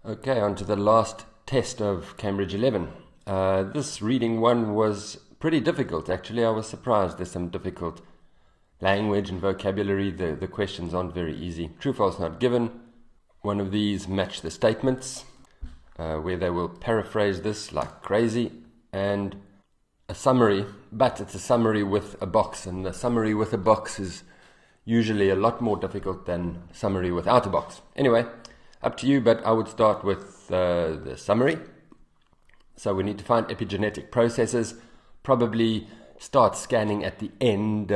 Okay, on to the last test of Cambridge 11. This reading one was pretty difficult, actually. I was surprised. There's some difficult language and vocabulary. The questions aren't very easy. True, false, not given. One of these match the statements, where they will paraphrase this like crazy, and a summary, but it's a summary with a box, and the summary with a box is usually a lot more difficult than summary without a box. Anyway, up to you, but I would start with the summary. So we need to find epigenetic processes. Probably start scanning at the end.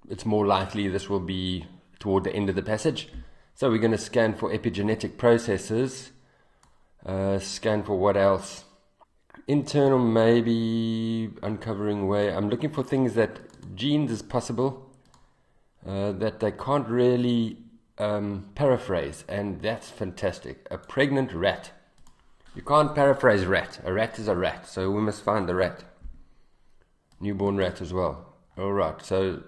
It's more likely this will be toward the end of the passage. So we're going to scan for epigenetic processes. Scan for what else? Internal, maybe uncovering way. I'm looking for things that genes is possible, that they can't really paraphrase, and that's fantastic. A pregnant rat. You can't paraphrase rat. A rat is a rat, so we must find the rat. Newborn rat as well. Alright, so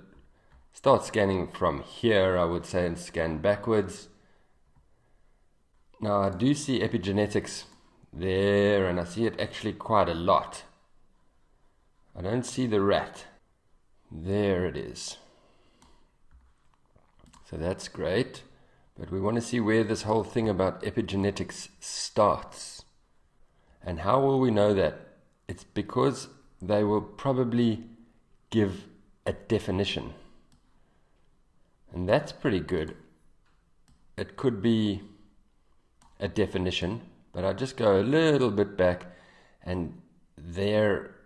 start scanning from here, I would say, and scan backwards. Now I do see epigenetics there, and I see it actually quite a lot. I don't see the rat. There it is. So that's great, but we want to see where this whole thing about epigenetics starts. And how will we know that? It's because they will probably give a definition. And that's pretty good. It could be a definition, but I'll just go a little bit back, and there.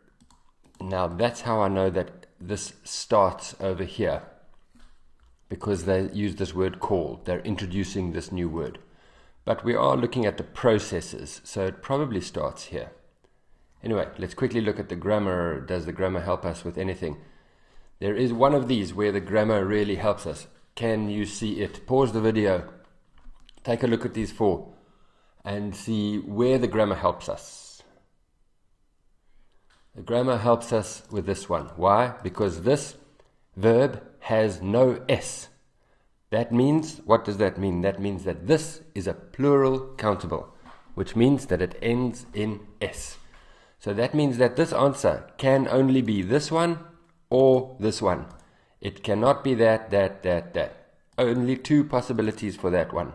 Now that's how I know that this starts over here, because they use this word called. They're introducing this new word. But we are looking at the processes, so it probably starts here. Anyway, let's quickly look at the grammar. Does the grammar help us with anything? There is one of these where the grammar really helps us. Can you see it? Pause the video. Take a look at these four and see where the grammar helps us. The grammar helps us with this one. Why? Because this verb has no S. That means, what does that mean? That means that this is a plural countable, which means that it ends in S. So that means that this answer can only be this one or this one. It cannot be that. Only two possibilities for that one.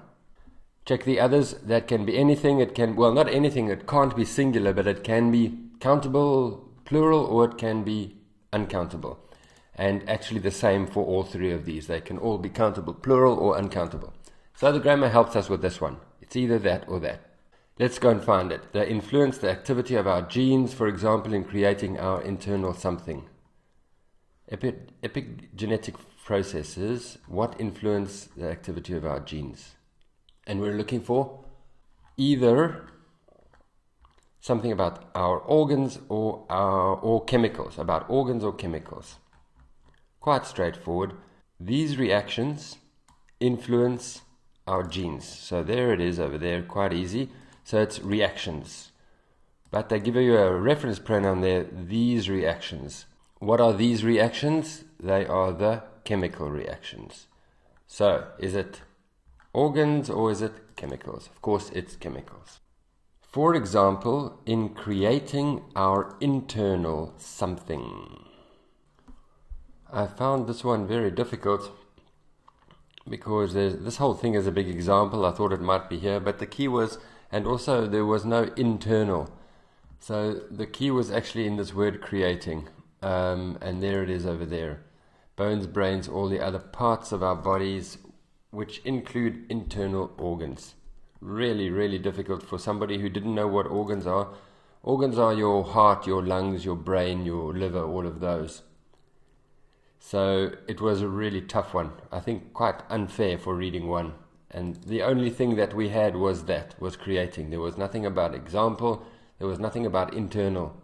Check the others. That can be anything. It can, well, not anything. It can't be singular, but it can be countable, plural, or it can be uncountable. And actually the same for all three of these. They can all be countable, plural, or uncountable. So the grammar helps us with this one. It's either that or that. Let's go and find it. They influence the activity of our genes, for example, in creating our internal something. Epigenetic processes, what influence the activity of our genes? And we're looking for either something about our organs or chemicals, about organs or chemicals. Quite straightforward. These reactions influence our genes. So there it is over there, quite easy. So it's reactions. But they give you a reference pronoun there, these reactions. What are these reactions? They are the chemical reactions. So is it organs or is it chemicals? Of course it's chemicals. For example, in creating our internal something. I found this one very difficult because this whole thing is a big example. I thought it might be here, but the key was, and also there was no internal. So the key was actually in this word creating, and there it is over there. Bones, brains, all the other parts of our bodies, which include internal organs. Really, really difficult for somebody who didn't know what organs are. Organs are your heart, your lungs, your brain, your liver, all of those. So it was a really tough one. I think quite unfair for reading one. And the only thing that we had was creating. There was nothing about example. There was nothing about internal.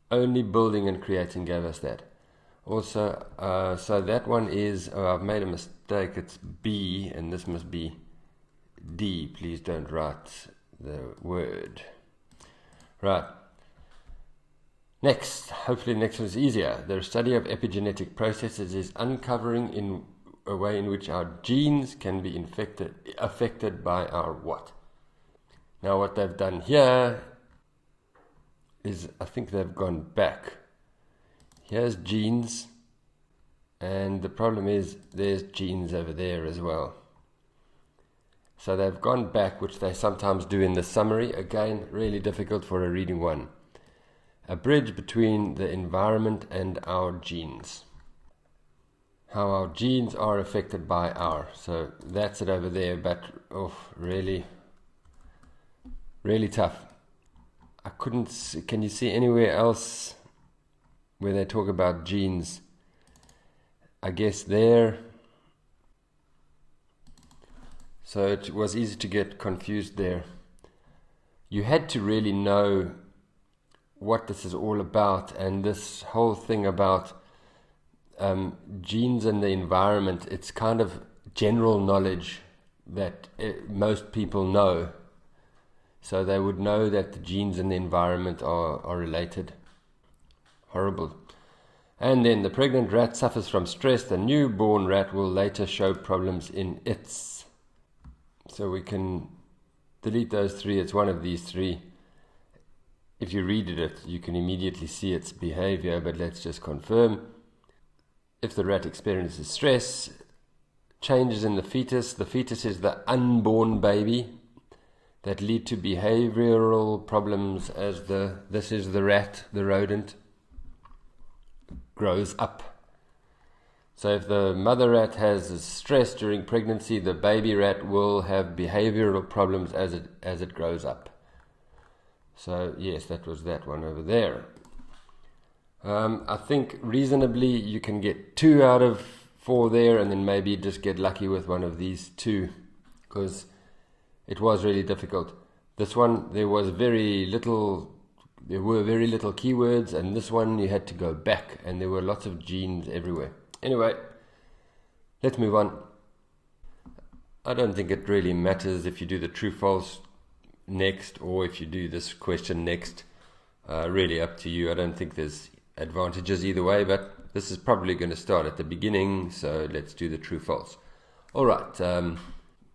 Only building and creating gave us that. Also, so that one is, I've made a mistake. It's B, and this must be D. Please don't write the word. Right. Next, hopefully next one is easier. The study of epigenetic processes is uncovering in a way in which our genes can be affected by our what? Now what they've done here is, I think they've gone back. Here's genes, and the problem is there's genes over there as well. So they've gone back, which they sometimes do in the summary. Again, really difficult for a reading one. A bridge between the environment and our genes. How our genes are affected by our. So that's it over there, but really, really tough. I couldn't see, can you see anywhere else where they talk about genes? I guess there. So it was easy to get confused there. You had to really know what this is all about, and this whole thing about genes and the environment, it's kind of general knowledge that most people know. So they would know that the genes and the environment are related. Horrible. And then the pregnant rat suffers from stress. The newborn rat will later show problems in its. So we can delete those three. It's one of these three. If you read it, you can immediately see its behavior, but let's just confirm. If the rat experiences stress, changes in the fetus is the unborn baby that lead to behavioral problems as this is the rat, the rodent, grows up. So if the mother rat has stress during pregnancy, the baby rat will have behavioral problems as it grows up. So yes, that was that one over there. I think reasonably you can get 2 out of 4 there, and then maybe just get lucky with one of these 2, because it was really difficult. This one, there were very little keywords, and this one you had to go back, and there were lots of genes everywhere. Anyway, let's move on. I don't think it really matters if you do the true-false next or if you do this question next. Really up to you. I don't think there's advantages either way, but this is probably going to start at the beginning, so let's do the true-false. Alright,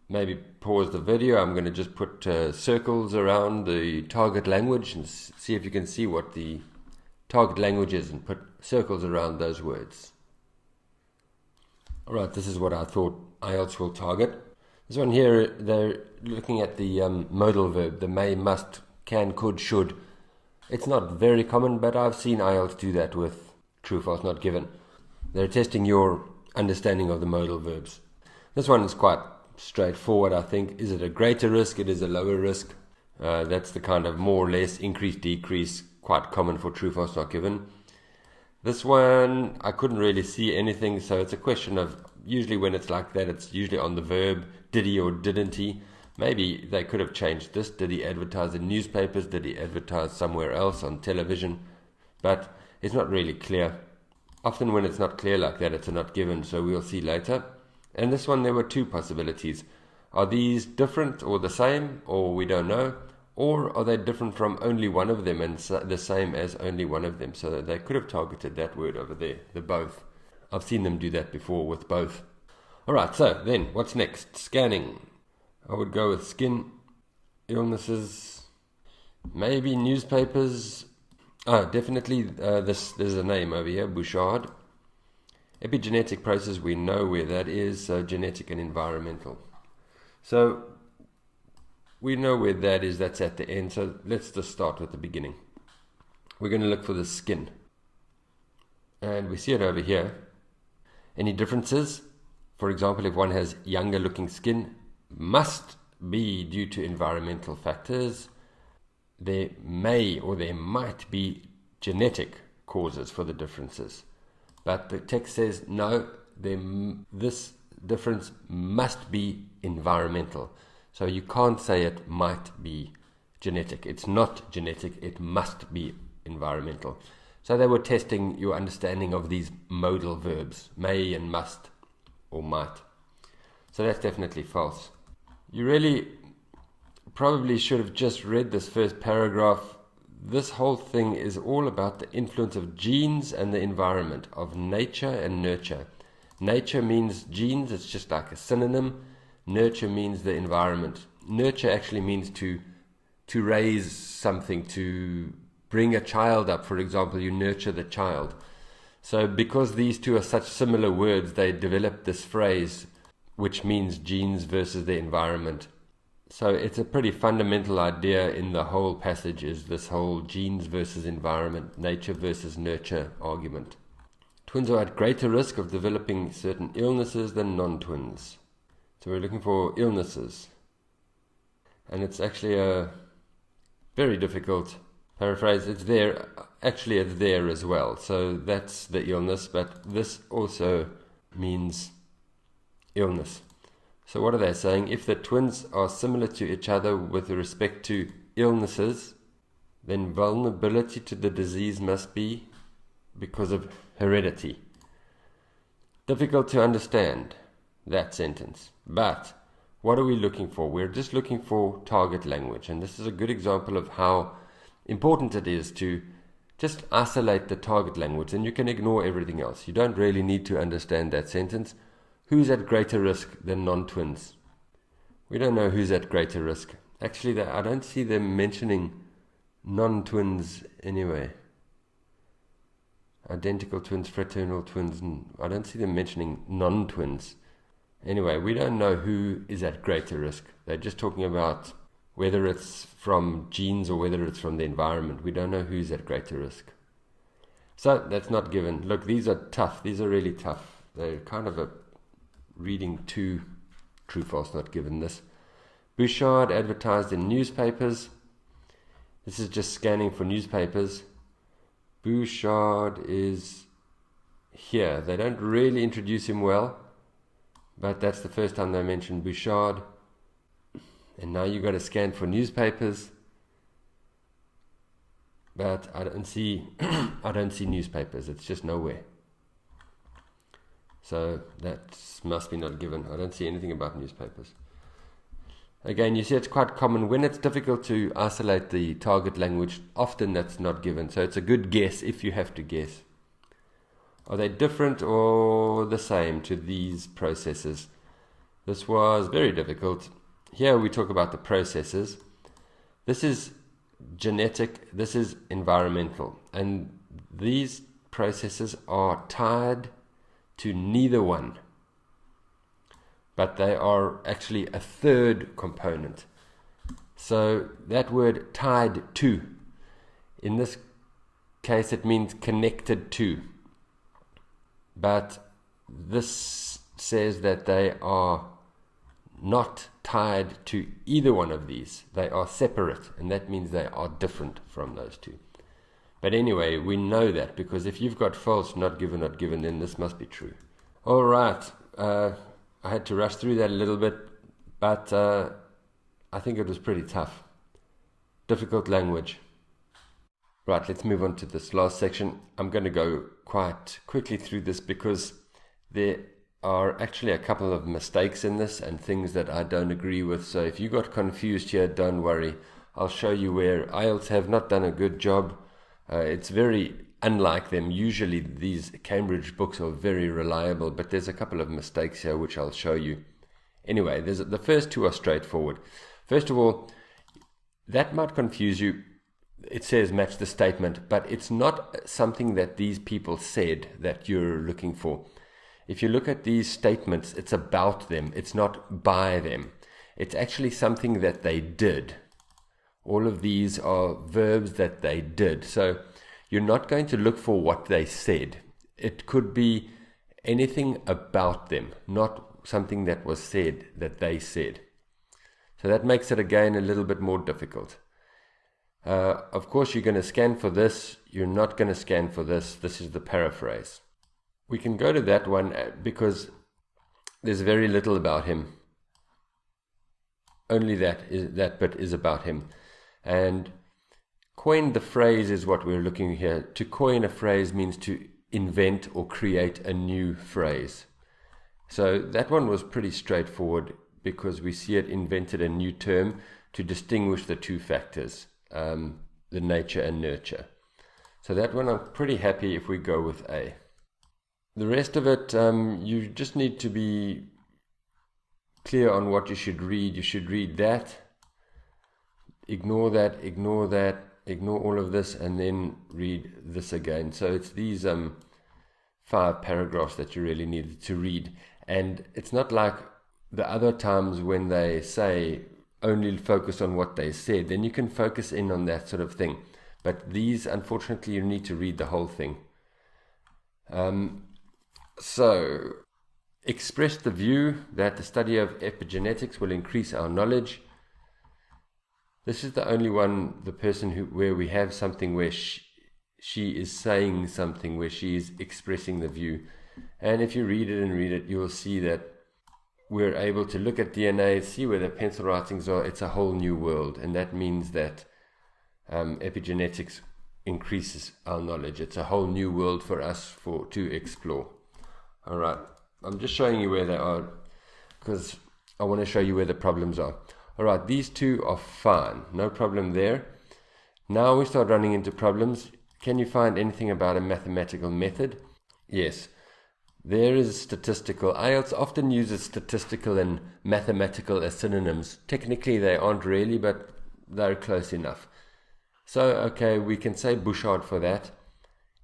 maybe pause the video. I'm going to just put circles around the target language and see if you can see what the target language is, and put circles around those words. Alright, this is what I thought IELTS will target. This one here, they're looking at the modal verb, the may, must, can, could, should. It's not very common, but I've seen IELTS do that with true, false, not given. They're testing your understanding of the modal verbs. This one is quite straightforward, I think. Is it a greater risk? It is a lower risk. That's the kind of more or less increase, decrease, quite common for true, false, not given. This one, I couldn't really see anything, so it's a question of, usually when it's like that, it's usually on the verb, did he or didn't he? Maybe they could have changed this. Did he advertise in newspapers? Did he advertise somewhere else on television? But it's not really clear. Often when it's not clear like that, it's a not given, so we'll see later. And this one, there were 2 possibilities. Are these different or the same, or we don't know? Or are they different from only one of them and the same as only one of them? So they could have targeted that word over there, the both. I've seen them do that before with both. Alright, so then, what's next? Scanning. I would go with skin, illnesses, maybe newspapers. Definitely, there's a name over here, Bouchard. Epigenetic process, we know where that is, so genetic and environmental. So we know where that is, that's at the end, so let's just start with the beginning. We're going to look for the skin. And we see it over here. Any differences? For example, if one has younger looking skin, must be due to environmental factors. There may or there might be genetic causes for the differences. But the text says, no, this difference must be environmental. So you can't say it might be genetic. It's not genetic, it must be environmental. So they were testing your understanding of these modal verbs, may and must or might. So that's definitely false. You really probably should have just read this first paragraph. This whole thing is all about the influence of genes and the environment, of nature and nurture. Nature means genes, it's just like a synonym. Nurture means the environment. Nurture actually means to to raise something, to bring a child up, for example, you nurture the child. So because these two are such similar words, they developed this phrase which means genes versus the environment. So it's a pretty fundamental idea in the whole passage, is this whole genes versus environment, nature versus nurture argument. Twins are at greater risk of developing certain illnesses than non-twins. So we're looking for illnesses. And it's actually a very difficult paraphrase. It's there, actually it's there as well. So that's the illness, but this also means illness. So what are they saying? If the twins are similar to each other with respect to illnesses, then vulnerability to the disease must be because of heredity. Difficult to understand, that sentence. But what are we looking for? We're just looking for target language. And this is a good example of how important it is to just isolate the target language, and you can ignore everything else. You don't really need to understand that sentence. Who's at greater risk than non-twins? We don't know who's at greater risk. Actually, I don't see them mentioning non-twins anyway. Identical twins, fraternal twins, I don't see them mentioning non-twins. Anyway, we don't know who is at greater risk. They're just talking about whether it's from genes or whether it's from the environment. We don't know who's at greater risk. So that's not given. Look, these are tough. These are really tough. They're kind of a reading too true, false, not given this. Bouchard advertised in newspapers. This is just scanning for newspapers. Bouchard is here. They don't really introduce him well, but that's the first time they mention Bouchard. And now you've got to scan for newspapers. But I don't see newspapers. It's just nowhere. So that must be not given. I don't see anything about newspapers. Again, you see it's quite common. When it's difficult to isolate the target language, often that's not given. So it's a good guess if you have to guess. Are they different or the same to these processes? This was very difficult. Here we talk about the processes. This is genetic, this is environmental. And these processes are tied to neither one. But they are actually a third component. So that word tied to, in this case it means connected to. But this says that they are not tied to either one of these. They are separate, and that means they are different from those two. But anyway, we know that because if you've got false, not given, then this must be true. All right. I had to rush through that a little bit, but I think it was pretty tough. Difficult language. Right, let's move on to this last section. I'm going to go quite quickly through this because there are actually a couple of mistakes in this and things that I don't agree with. So if you got confused here, don't worry. I'll show you where IELTS have not done a good job. It's very unlike them. Usually these Cambridge books are very reliable, but there's a couple of mistakes here which I'll show you. Anyway, the first two are straightforward. First of all, that might confuse you. It says match the statement, but it's not something that these people said that you're looking for. If you look at these statements, it's about them. It's not by them. It's actually something that they did. All of these are verbs that they did. So you're not going to look for what they said. It could be anything about them, not something that was said that they said. So that makes it again a little bit more difficult. Of course, you're going to scan for this. You're not going to scan for this. This is the paraphrase. We can go to that one because there's very little about him. Only that bit is about him. And coin the phrase is what we're looking here. To coin a phrase means to invent or create a new phrase. So that one was pretty straightforward because we see it invented a new term to distinguish the two factors, the nature and nurture. So that one I'm pretty happy if we go with A. The rest of it, you just need to be clear on what you should read. You should read that. ignore that, ignore all of this, and then read this again. So it's these 5 paragraphs that you really need to read. And it's not like the other times when they say only focus on what they said, then you can focus in on that sort of thing. But these, unfortunately, you need to read the whole thing. So, express the view that the study of epigenetics will increase our knowledge. This is the only one, the person where we have something where she is saying something, where she is expressing the view. And if you read it, you will see that we're able to look at DNA, see where the pencil writings are. It's a whole new world, and that means that epigenetics increases our knowledge. It's a whole new world for us to explore. All right, I'm just showing you where they are because I want to show you where the problems are. All right, these two are fine, no problem there. Now we start running into problems. Can you find anything about a mathematical method? Yes, there is statistical. IELTS often uses statistical and mathematical as synonyms. Technically they aren't really, but they're close enough. So, okay, we can say Bouchard for that,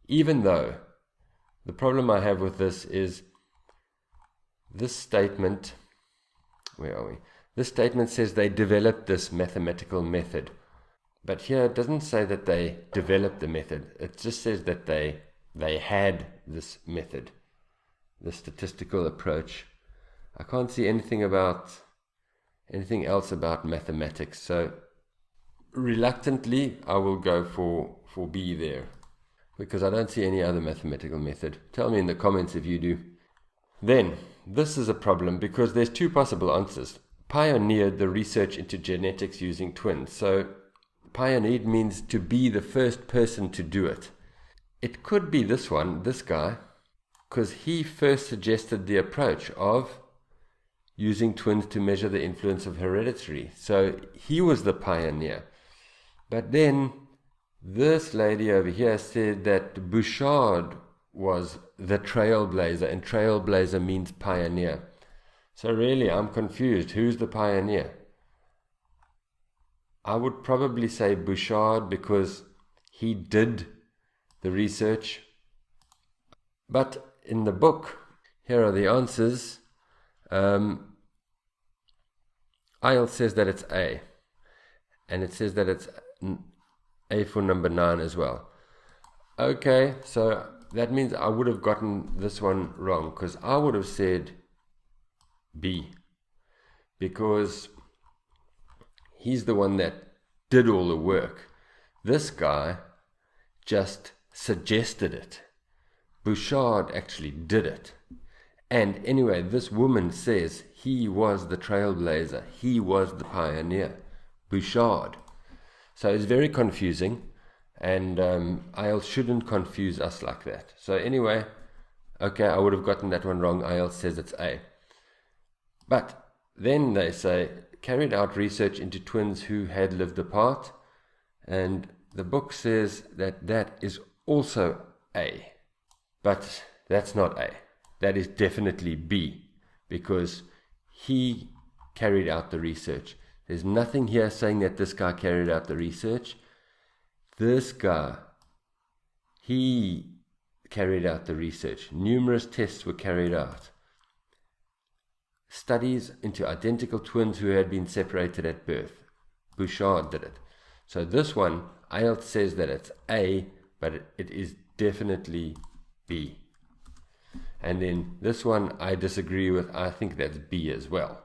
even though the problem I have with this is this statement. Where are we? This statement says they developed this mathematical method. But here it doesn't say that they developed the method. It just says that they had this method, the statistical approach. I can't see anything else about mathematics. So reluctantly, I will go for B there, because I don't see any other mathematical method. Tell me in the comments if you do. Then, this is a problem because there's 2 possible answers. Pioneered the research into genetics using twins. So, pioneered means to be the first person to do it. It could be this one, this guy, because he first suggested the approach of using twins to measure the influence of heredity. So, he was the pioneer. But then, this lady over here said that Bouchard was the trailblazer, and trailblazer means pioneer. So really, I'm confused. Who's the pioneer? I would probably say Bouchard because he did the research. But in the book, here are the answers. IELTS says that it's A. And it says that it's A for number 9 as well. Okay, so that means I would have gotten this one wrong, because I would have said B, because he's the one that did all the work. This guy just suggested it. Bouchard actually did it. And anyway, this woman says he was the trailblazer. He was the pioneer. Bouchard. So it's very confusing, and IELTS shouldn't confuse us like that. So anyway, okay, I would have gotten that one wrong. IELTS says it's A. But then they say, carried out research into twins who had lived apart, and the book says that that is also A. But that's not A. That is definitely B, because he carried out the research. There's nothing here saying that this guy carried out the research. This guy, he carried out the research. Numerous tests were carried out. Studies into identical twins who had been separated at birth. Bouchard did it. So this one, IELTS says that it's A, but it is definitely B. And then this one I disagree with. I think that's B as well.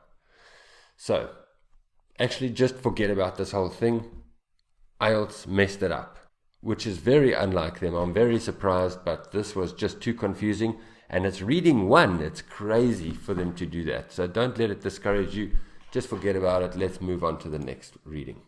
So, actually just forget about this whole thing. IELTS messed it up, which is very unlike them. I'm very surprised, but this was just too confusing. And it's reading 1. It's crazy for them to do that. So don't let it discourage you. Just forget about it. Let's move on to the next reading.